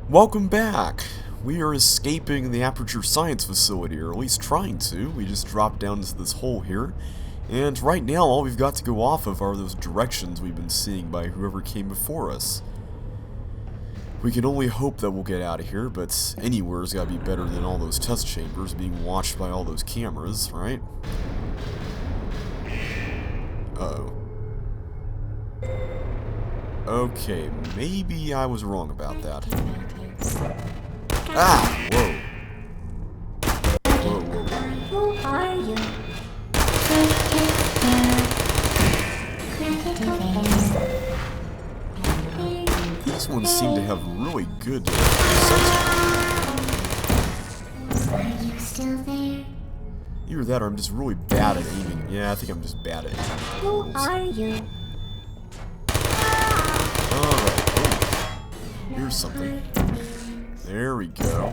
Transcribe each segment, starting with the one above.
Welcome back! We are escaping the Aperture Science Facility, or at least trying to. We just dropped down into this hole here. And right now, all we've got to go off of are those directions we've been seeing by whoever came before us. We can only hope that we'll get out of here, but anywhere's gotta be better than all those test chambers being watched by all those cameras, right? Uh-oh. Okay, maybe I was wrong about that. Ah! Whoa. Whoa, whoa, whoa. Who are you? These ones seem to have really good sensors. Are you still there? Either that or I'm just really bad at aiming. Yeah, I think I'm just bad at aiming. Who are you? Alright, oh. Here's something. There we go.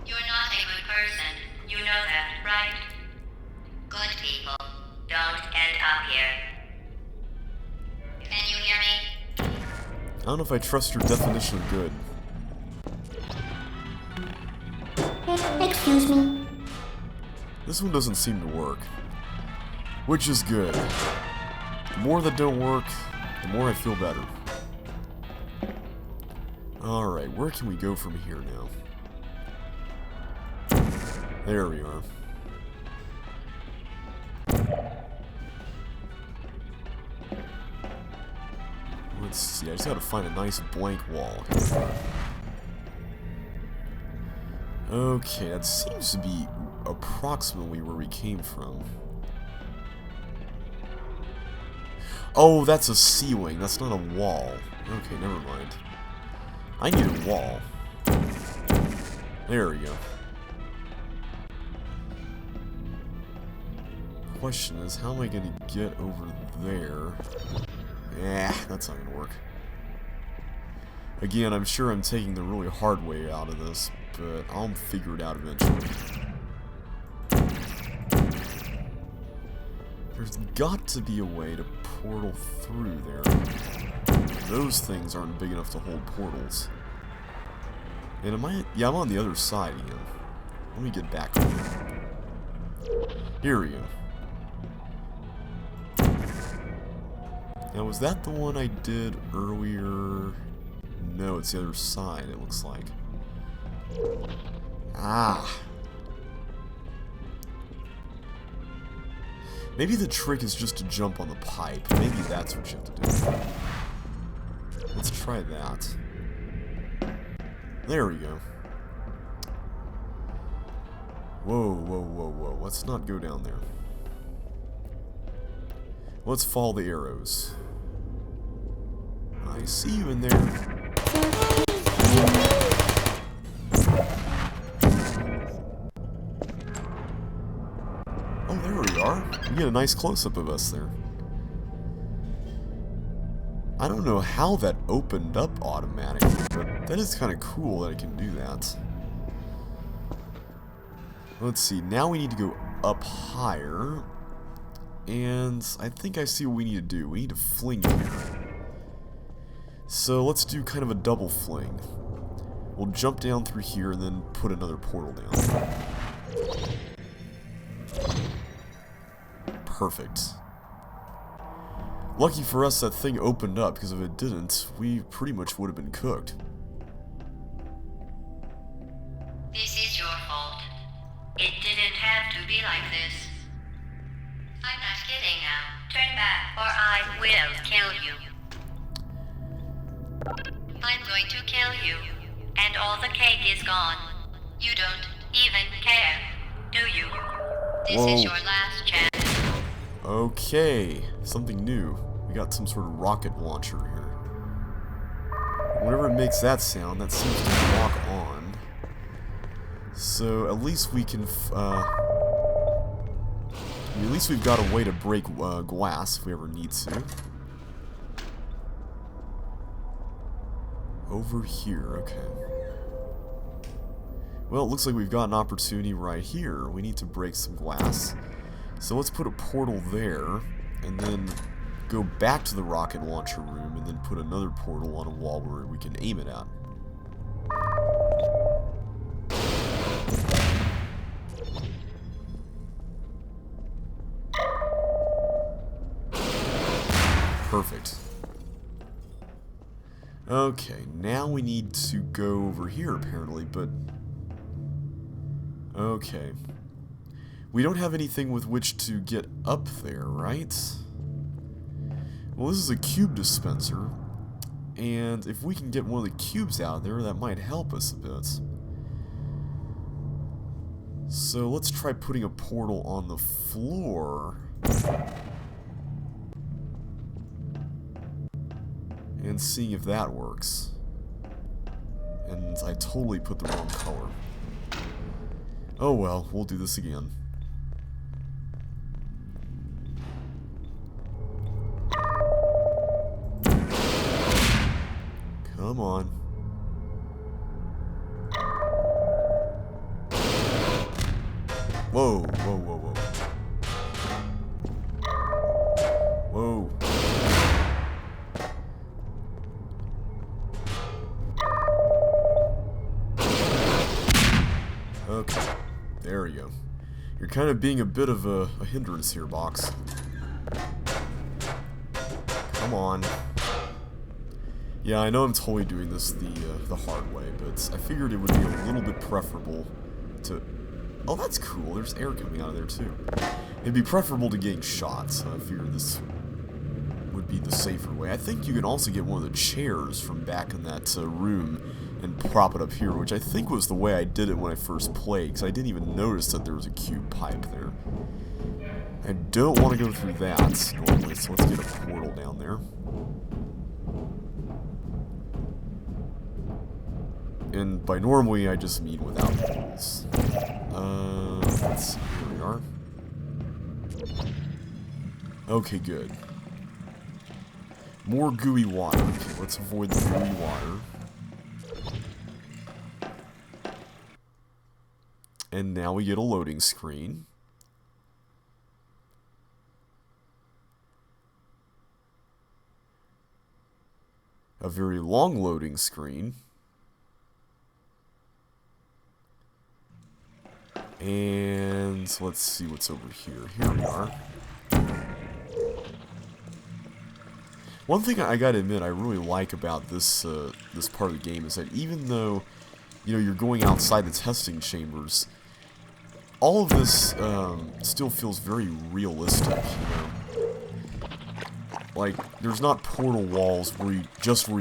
You're not a good person. You know that, right? Good people don't end up here. Can you hear me? I don't know if I trust your definition of good. Excuse me. This one doesn't seem to work. Which is good. The more that don't work, the more I feel better. Alright, where can we go from here now? There we are. Let's see, I just gotta find a nice blank wall here. Okay, that seems to be approximately where we came from. Oh, that's a ceiling, that's not a wall. Okay, never mind. I need a wall. There we go. Question is, how am I gonna get over there? That's not gonna work. Again, I'm sure I'm taking the really hard way out of this, but I'll figure it out eventually. There's got to be a way to portal through there. Those things aren't big enough to hold portals. And am I? Yeah, I'm on the other side again. Let me get back over. Here we go. Now, was that the one I did earlier? No, it's the other side, it looks like. Ah. Maybe the trick is just to jump on the pipe. Maybe that's what you have to do. Let's try that. There we go. Whoa, whoa, whoa, whoa. Let's not go down there. Let's follow the arrows. I see you in there. Oh, there we are. We get a nice close-up of us there. I don't know how that opened up automatically, but that is kind of cool that it can do that. Let's see, now we need to go up higher. And I think I see what we need to do. We need to fling here. So let's do kind of a double fling. We'll jump down through here and then put another portal down. Perfect. Lucky for us that thing opened up, because if it didn't, we pretty much would have been cooked. This is your fault. It didn't have to be like this. I'm not kidding now. Turn back, or I will kill you. I'm going to kill you, and all the cake is gone. You don't even care, do you? This Whoa. is your last chance. Okay, something new. We got some sort of rocket launcher here. Whenever it makes that sound, that seems to lock on. So at least we can, at least we've got a way to break glass if we ever need to. Over here, okay. Well, it looks like we've got an opportunity right here. We need to break some glass. So let's put a portal there, and then go back to the rocket launcher room and then put another portal on a wall where we can aim it at. Perfect. Okay, now we need to go over here apparently, but... Okay. We don't have anything with which to get up there, right? Well, this is a cube dispenser, and if we can get one of the cubes out there, that might help us a bit. So let's try putting a portal on the floor. And seeing if that works. And I totally put the wrong color. Oh well, we'll do this again. Come on. Whoa, whoa, whoa, whoa. Whoa. Okay, there we go. You're kind of being a bit of a hindrance here, Box. Come on. Yeah, I know I'm totally doing this the hard way, but I figured it would be a little bit preferable to... Oh, that's cool. There's air coming out of there, too. It'd be preferable to getting shot, so I figured this would be the safer way. I think you can also get one of the chairs from back in that room and prop it up here, which I think was the way I did it when I first played, because I didn't even notice that there was a cube pipe there. I don't want to go through that normally, so let's get a portal down there. And by normally, I just mean without portals. Let's see, here we are. Okay, good. More gooey water. Okay, let's avoid the gooey water. And now we get a loading screen. A very long loading screen. And let's see what's over here. Here we are. One thing I gotta admit I really like about this this part of the game is that even though, you know, you're going outside the testing chambers, all of this still feels very realistic, you know. Like, there's not portal walls where you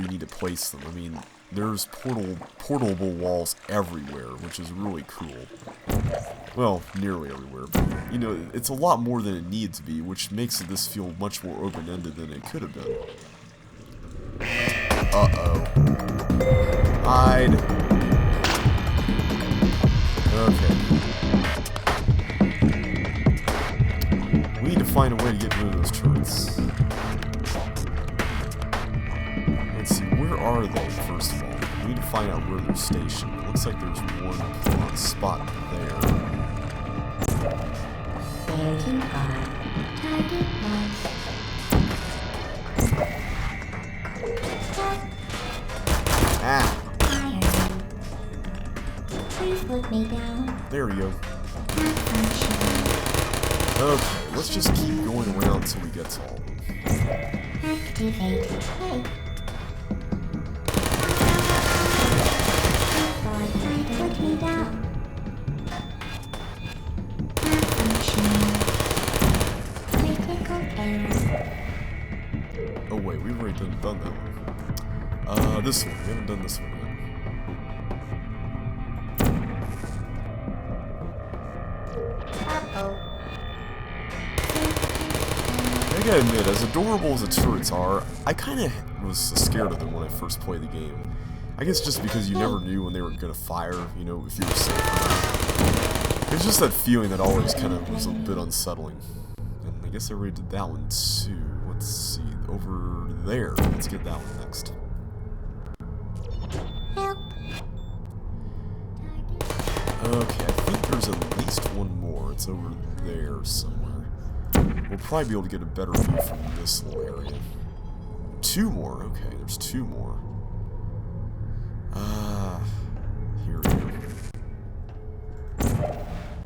need to place them. I mean, there's portable walls everywhere, which is really cool. Well, nearly everywhere, but, you know, it's a lot more than it needs to be, which makes this feel much more open-ended than it could have been. Uh-oh. Hide. Okay. We need to find a way to get rid of those turrets. Let's see, where are they, first of all? We need to find out where they're stationed. It looks like there's one spot there. There you are. Target marked. Ah! Fire. Please put me down. There we go. Malfunction. Okay, let's just keep going around until we get to all of them. Activate. Hey. Put me down. Malfunction. Critical error. Oh wait, we've already done that one. This one. We haven't done this one yet. Uh-oh. I gotta admit, as adorable as the turrets are, I kinda was scared of them when I first played the game. I guess just because you never knew when they were gonna fire, you know, if you were safe or not. It's just that feeling that always kind of was a bit unsettling. And I guess I already did that one too. Let's see, over there. Let's get that one next. Help. Okay, I think there's at least one more. It's over there somewhere. We'll probably be able to get a better view from this little area. 2 more. Okay, there's 2 more. Here we go.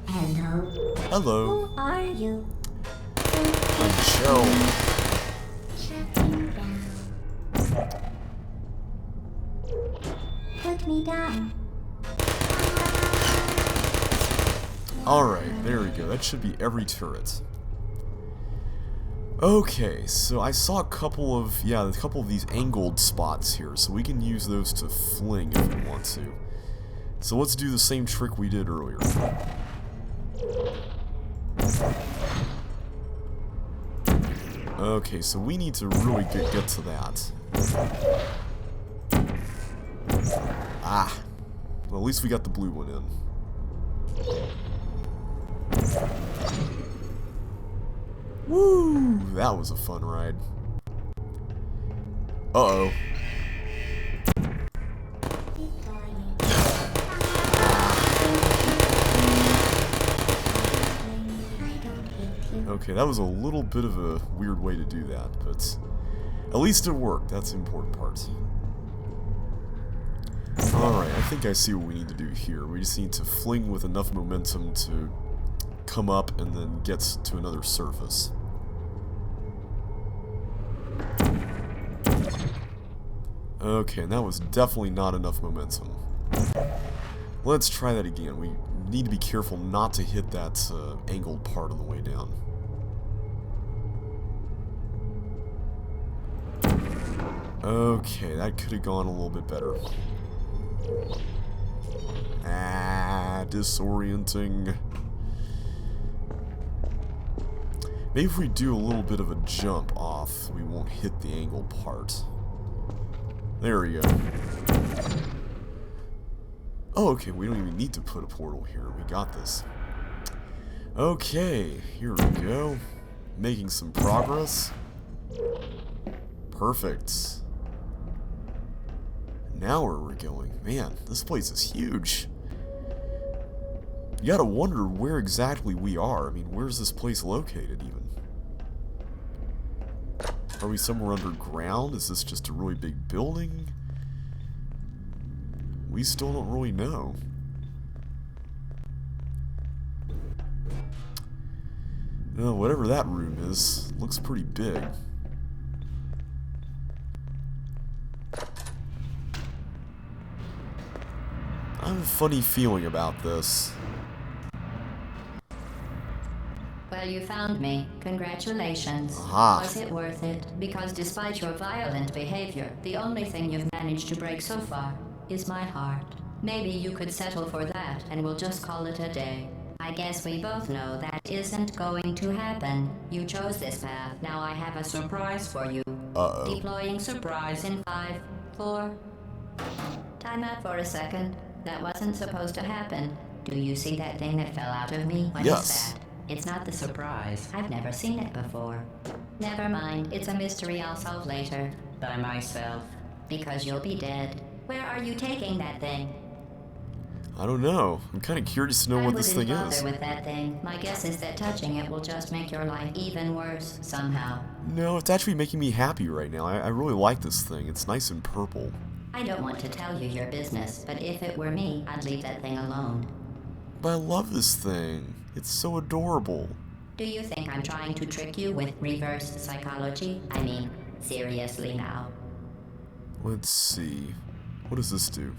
Hello. Hello. Who are you? I'm Cheryl. Shutting down. Put me down. Alright, there we go. That should be every turret. Okay, so I saw a couple of these angled spots here, so we can use those to fling if we want to. So let's do the same trick we did earlier. Okay, so we need to really get to that. Ah! Well, at least we got the blue one in. Woo! That was a fun ride. Uh-oh. Okay, that was a little bit of a weird way to do that, but at least it worked. That's the important part. Alright, I think I see what we need to do here. We just need to fling with enough momentum to come up and then get to another surface. Okay, and that was definitely not enough momentum. Let's try that again. We need to be careful not to hit that angled part on the way down. Okay, that could have gone a little bit better. Ah, disorienting. Maybe if we do a little bit of a jump off, we won't hit the angled part. There we go. Oh, okay, we don't even need to put a portal here. We got this. Okay, here we go. Making some progress. Perfect. Now where we're going. Man, this place is huge. You gotta wonder where exactly we are. I mean, where's this place located even? Are we somewhere underground? Is this just a really big building? We still don't really know. No, whatever that room is, looks pretty big. I have a funny feeling about this. Well, you found me. Congratulations. Aha. Was it worth it? Because despite your violent behavior, the only thing you've managed to break so far is my heart. Maybe you could settle for that and we'll just call it a day. I guess we both know that isn't going to happen. You chose this path. Now I have a surprise for you. Uh-oh. Deploying surprise in 5, 4... Time out for a second. That wasn't supposed to happen. Do you see that thing that fell out of me? What Yes. is that? It's not the surprise. I've never seen it before. Never mind. It's a mystery I'll solve later. By myself. Because you'll be dead. Where are you taking that thing? I don't know. I'm kind of curious to know what this thing I wouldn't is. bother with that thing. My guess is that touching it will just make your life even worse, somehow. No, it's actually making me happy right now. I really like this thing. It's nice and purple. I don't want to tell you your business, but if it were me, I'd leave that thing alone. But I love this thing. It's so adorable. Do you think I'm trying to trick you with reverse psychology? I mean, seriously now. Let's see. What does this do?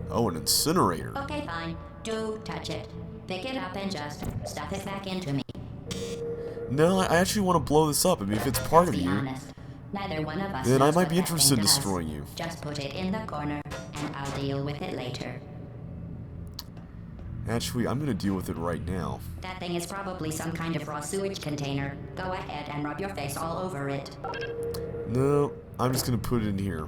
Oh, an incinerator. Okay, fine. Do touch it. Pick it up and just stuff it back into me. No, I actually want to blow this up. I mean, if it's part of Be you, honest. Neither one of us then I knows might what be that interested thing in does. destroying you. Just put it in the corner, and I'll deal with it later. Actually, I'm going to deal with it right now. That thing is probably some kind of raw sewage container. Go ahead and rub your face all over it. No, I'm just going to put it in here.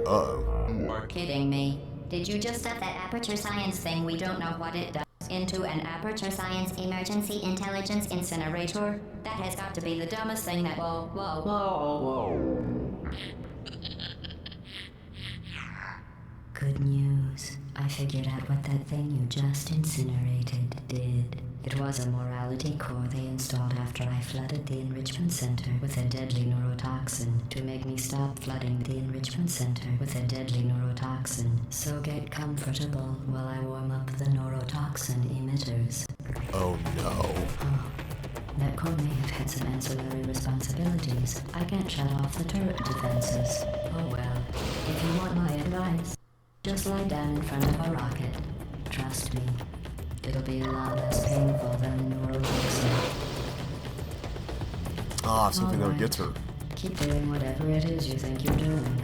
Uh-oh. You're kidding me. Did you just stuff that Aperture Science thing we don't know what it does into an Aperture Science Emergency Intelligence Incinerator? That has got to be the dumbest thing that... Whoa. Good news. I figured out what that thing you just incinerated did. It was a morality core they installed after I flooded the enrichment center with a deadly neurotoxin to make me stop flooding the enrichment center with a deadly neurotoxin. So get comfortable while I warm up the neurotoxin emitters. Oh no. Oh, that core may have had some ancillary responsibilities. I can't shut off the turret defenses. Oh well, if you want my advice, just lie down in front of a rocket. Trust me, it'll be a lot less painful than neurotoxin. Ah, something that would get to her. Keep doing whatever it is you think you're doing.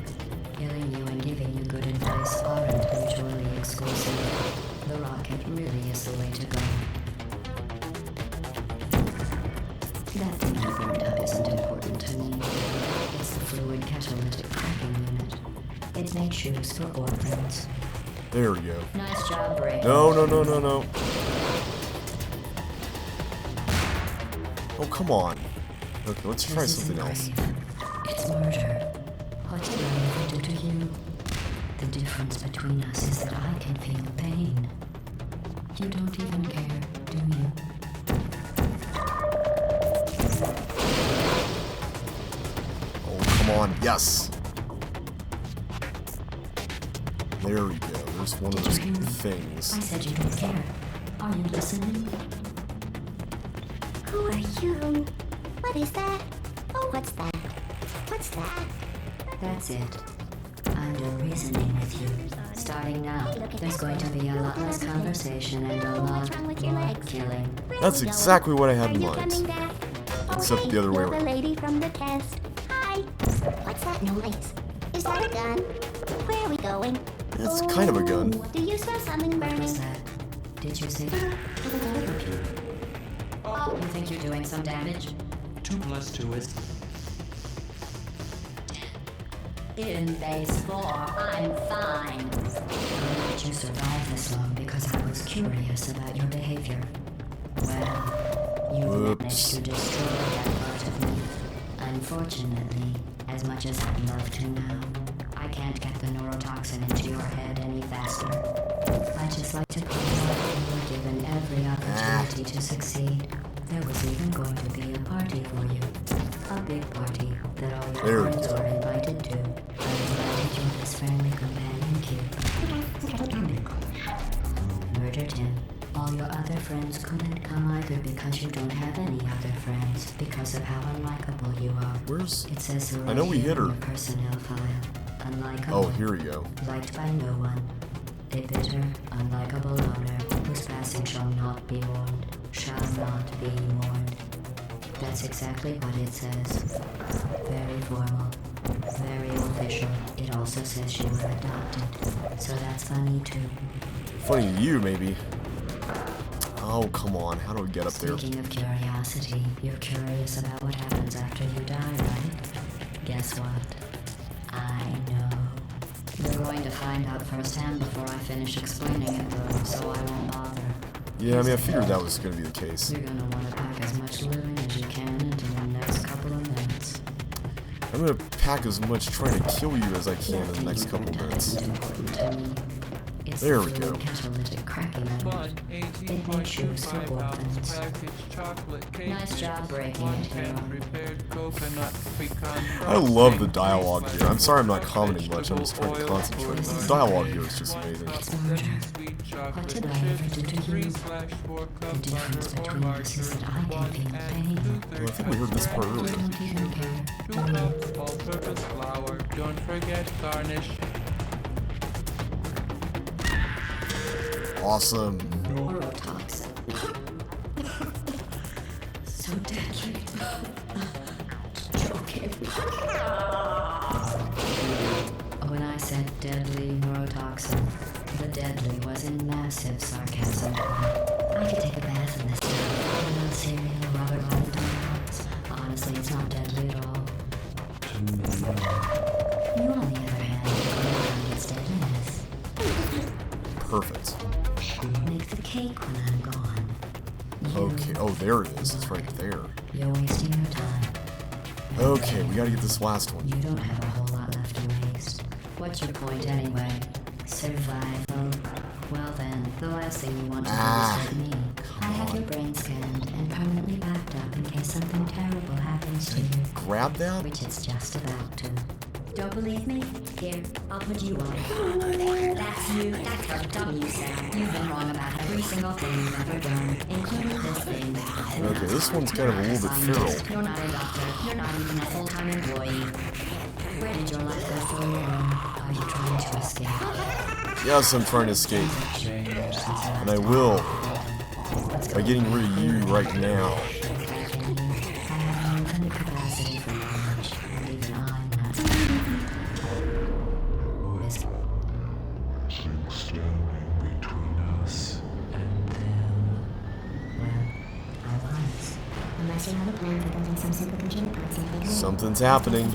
Killing you and giving you good advice aren't mutually exclusive. The rocket really is the way to go. That thing you brought up isn't important to me. It's the fluid catalytic cracking unit. It makes shoes for orphans. There we go. Nice job, Ray. No, no, no, no, no. Oh, come on. Okay, let's try This something isn't else. grave. It's murder. What did I ever do to you? The difference between us is that I can feel pain. You don't even care, do you? Oh, come on. Yes. There we go. There's one of Did those you hear me? things. I said you don't care. Are you listening? Who are you? What is that? Oh, what's that? What's that? That's it. I'm done reasoning with you. Starting now, there's going to be a lot less conversation and a lot more killing. That's exactly what I had in Are you mind. coming back? Except hey, the other way you're around. the lady from the test. Hi. What's that noise? Is that a gun? Where are we going? It's kind of a gun. Ooh, do you smell something What burning? was that? Did you say? You think you're doing some damage? 2 plus 2 is... In base 4, I'm fine. I let you survive this long because I was curious about your behavior. Well, you Whoops. managed to destroy that part of me. Unfortunately, as much as I'd love to now, I can't get the neurotoxin into your head any faster. I just like to point out you were given every opportunity to succeed. There was even going to be a party for you. A big party that all There your we friends go. were invited to. I invited you this friendly companion cube. Murdered him. All your other friends couldn't come either because you don't have any other friends because of how unlikable you are. Where's... It says so I know right we here hit in her. your personnel file. Unlikable. Oh, here we go. Liked by no one. A bitter, unlikable loner whose passing shall not be mourned. Shall not be mourned. That's exactly what it says. Very formal. Very official. It also says you were adopted. So that's funny too. Funny to you, maybe. Oh, come on. How do we get up there? Speaking of curiosity, you're curious about what happens after you die, right? Guess what? I know. You're going to find out firsthand before I finish explaining it though, so I won't bother. Yeah, I mean, I figured that was going to be the case. You're gonna want to pack as much living as you can into the next couple of minutes. I'm going to pack as much trying to kill you as I can in the next couple minutes. Isn't important to me. It's There the we fluid go. catalytic cracking unit. It makes shoes for orphans. Nice job breaking it, hero. I love the dialogue here. I'm sorry I'm not commenting much. I'm just trying to concentrate. The dialogue here is just amazing. It's murder. What did I ever do to you? The difference between us is that I can feel pain. Well, I think we heard this part You earlier. don't even care, do Two you? cups, all-purpose flour. Don't forget garnish. Awesome. Neurotoxin. So deadly. Joking. When I said deadly neurotoxin, the deadly was in massive sarcasm. I could take a bath in this stuff without cereal or Robert Ryan donuts. Honestly, it's not deadly at all. You, on the other hand, go around its deadliness. Perfect. Make the cake when I'm gone. You, Okay. Oh, there it is. It's right there. You're wasting your time. Okay, we gotta get this last one. You don't have a whole lot left to waste. What's your point anyway? Survival. Well then, the last thing you want to do is hurt me. I have your brain scanned and permanently backed up in case something terrible happens to you. Grab that? Which it's just about to. Don't believe me? Here, I'll put you on. That's you. That's how dumb you sound. You've been wrong about every single thing you've ever done, including this thing. Okay, this one's kind of a little bit feral. You're not a doctor. You're not even a full-time employee. Where did your life go so wrong? Are you trying to escape? Yes, I'm trying to escape. And I will. By getting rid of you right now. Unless you have a plan for building some supercomputer parts in a big Something's happening.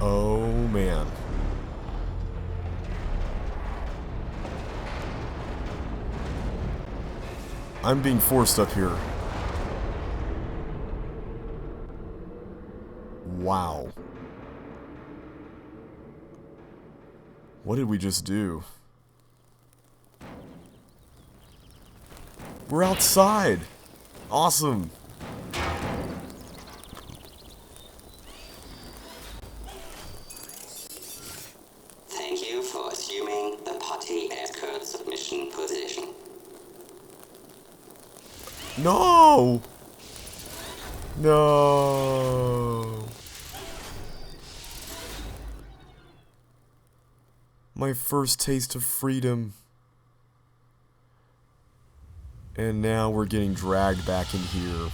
Oh man. I'm being forced up here. Wow. What did we just do? We're outside! Awesome! Thank you for assuming the party escort submission position. No! No! My first taste of freedom. And now we're getting dragged back in here.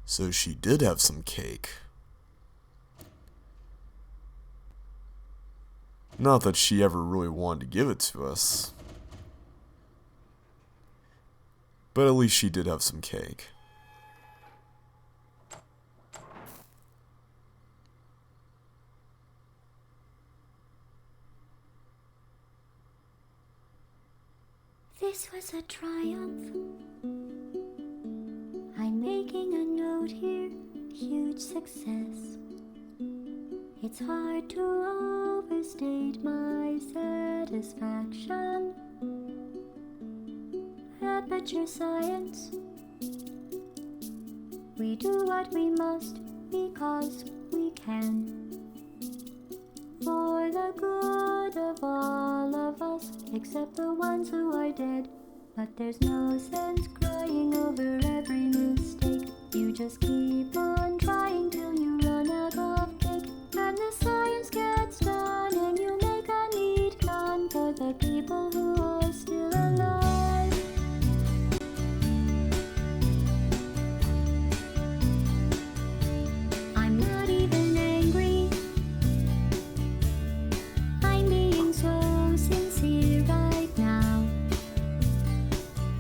So she did have some cake. Not that she ever really wanted to give it to us. But at least she did have some cake. This was a triumph. I'm making a note here, huge success. It's hard to overstate my satisfaction. Aperture science. We do what we must because we can. For the good of all of us, except the ones who are dead. But there's no sense crying over every mistake. You just keep on trying till you run out of cake. And the science gets done and you make a neat gun for the people who are still alive. I'm not even angry. I'm being so sincere right now.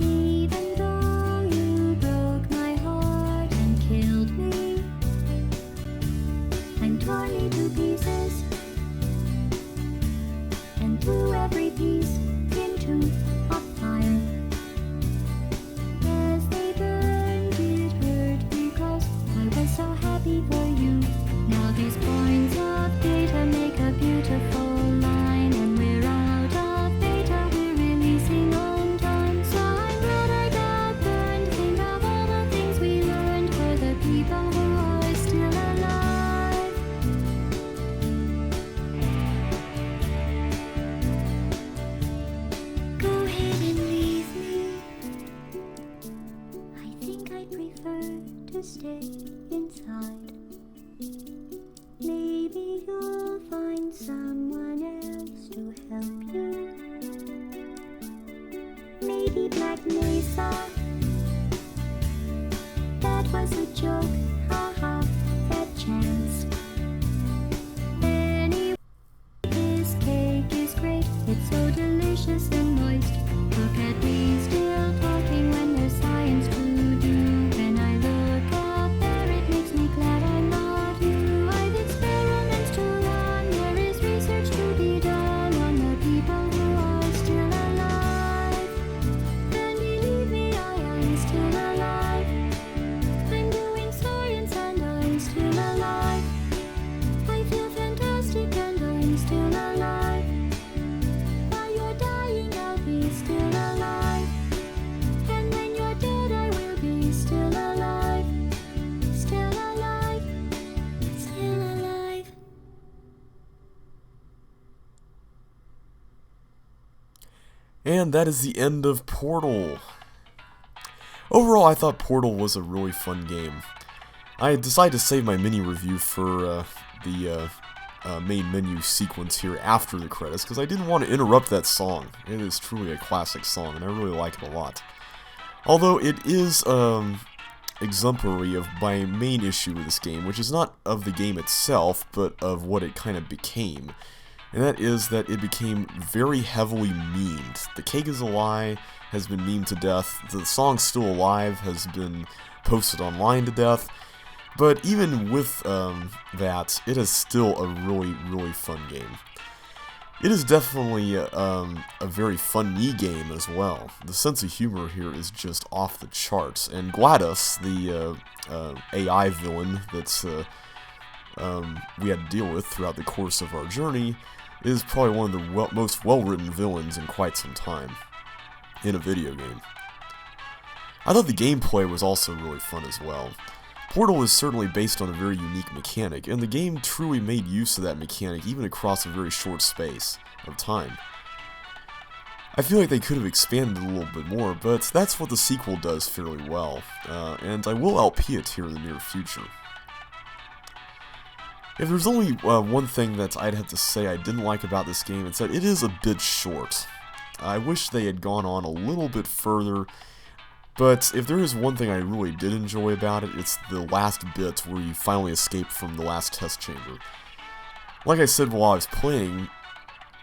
Even though you broke my heart and killed me and tore me to pieces and threw every piece into a fire. As they burned, it hurt because I was so happy for you. Now these points of data make a beautiful line, and we're out of data, we're releasing on time. So I'm glad I got burned. Think of all the things we learned for the people who are still alive. Go ahead and leave me. I think I'd prefer to stay inside. Maybe you'll find someone else to help you. Maybe Black Mesa. That was was a joke, haha, that chance. Anyway, this cake is great, it's so delicious and moist. Look at me still talking when there's science to do. When I look up there, it makes me glad I'm not you. I've experiments to run, there is research to be done on the people who are still alive. And believe me, I am still alive. I'm doing science and I'm still alive. I feel fantastic and I'm still alive. While you're dying, I'll be still alive. And when you're dead, I will be still alive. Still alive. Still alive. And that is the end of Portal. Overall, I thought Portal was a really fun game. I decided to save my mini review for the main menu sequence here after the credits, because I didn't want to interrupt that song. It is truly a classic song, and I really like it a lot. Although it is exemplary of my main issue with this game, which is not of the game itself, but of what it kind of became. And that is that it became very heavily memed. The Cake is a Lie has been memed to death, the song Still Alive has been posted online to death, but even with that, it is still a really, really fun game. It is definitely a very funny game as well. The sense of humor here is just off the charts, and GLaDOS, the AI villain that's we had to deal with throughout the course of our journey, is probably one of the most well-written villains in quite some time in a video game. I thought the gameplay was also really fun as well. Portal is certainly based on a very unique mechanic, and the game truly made use of that mechanic even across a very short space of time. I feel like they could have expanded a little bit more, but that's what the sequel does fairly well, and I will LP it here in the near future. If there's only one thing that I'd have to say I didn't like about this game, it's that it is a bit short. I wish they had gone on a little bit further, but if there is one thing I really did enjoy about it, it's the last bit where you finally escape from the last test chamber. Like I said while I was playing,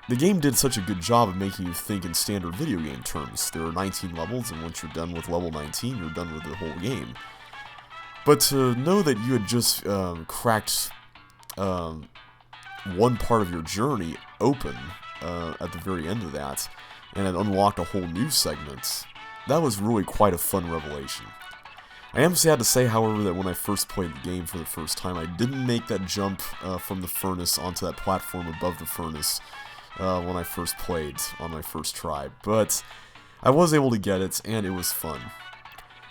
the game did such a good job of making you think in standard video game terms. There are 19 levels, and once you're done with level 19, you're done with the whole game. But to know that you had just cracked one part of your journey open at the very end of that, and it unlocked a whole new segment, that was really quite a fun revelation. I am sad to say, however, that when I first played the game for the first time, I didn't make that jump from the furnace onto that platform above the furnace when I first played on my first try, but I was able to get it, and it was fun.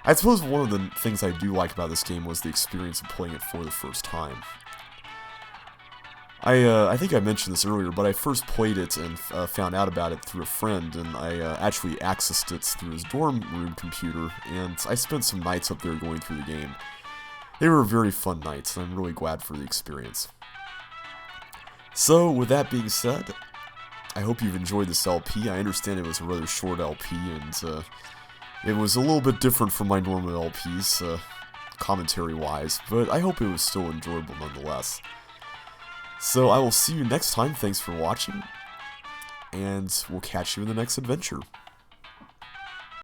I suppose one of the things I do like about this game was the experience of playing it for the first time. I think I mentioned this earlier, but I first played it and found out about it through a friend, and I actually accessed it through his dorm room computer, and I spent some nights up there going through the game. They were very fun nights, and I'm really glad for the experience. So, with that being said, I hope you've enjoyed this LP. I understand it was a rather short LP, and it was a little bit different from my normal LPs, commentary-wise, but I hope it was still enjoyable nonetheless. So I will see you next time, thanks for watching, and we'll catch you in the next adventure.